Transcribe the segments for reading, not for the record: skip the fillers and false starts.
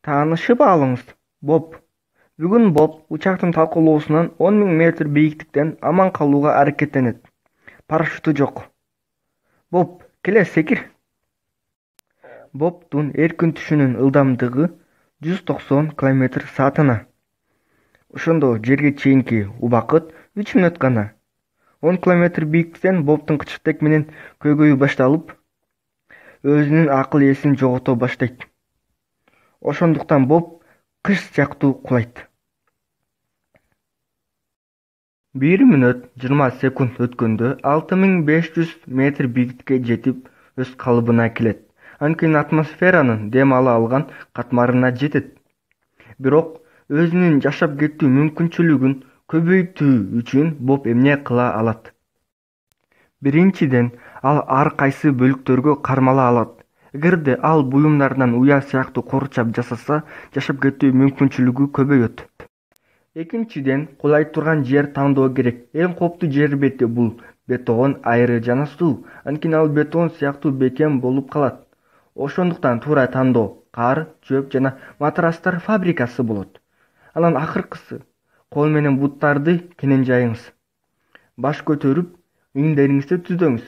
Таанышып алыңыз, Боб. Бүгүн Боб учактын талкуулоосунан 10 000 метр бийиктиктен аман калууга аракеттенет. Парашюту жок. Боб, келе секир. Бобдун эркин түшүүнүн ылдамдыгы 190 км/саатына. Ошондо жерге чейинки убакыт 3 мүнөт гана. 10 км бийиктиктен Бобдун кычтек менен көйгөйү башталып, өзүнүн акыл эсин жогото баштайт. Ошондуктан Боб кыш сыяктуу кулайт. 1 мүнөт 20 секунд өткөндө 6500 метр бийиктикке жетип, өз калыбына келет. Анткени атмосферанын дем ала алган катмарына жетет. Бирок өзүнүн жашап кетүү мүмкүнчүлүгүн көбөйтүү үчүн Боб эмне кыла алат? Биринчиден, ал ар кайсы бөлүктөргө кармала алат. Эгерде ал буюмдардан уя сыяктуу курчап жасаса, жашап кетүү мүмкүнчүлүгү көбөйөт. Экинчиден, кулай турган жер тандоо керек. Эң кооптуу жер бети бул бетон, айры жана суу. Анткени ал бетон сыяктуу бекем болуп калат. Ошондуктан туура тандоо кар, чөп жана матрастар фабрикасы болот. Анан акыркысы, кол менен буттарды кенен жайыңыз. Баш көтөрүп, иңдериңизди түздөңүз.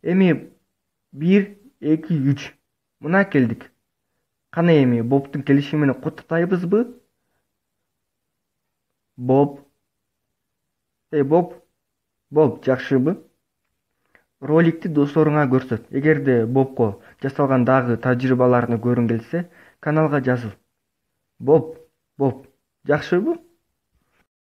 Эми 1, 2, 3. Мына келдик. Кана эми Бобдун келиши менен куттуктайбызбы? Боб. Боб, жакшыбы? Роликти досторуңа көрсөт. Эгерде Бобко жасалган дагы тажрыйбаларны көргүң келсе, каналга жазыл. Боб, жакшыбы?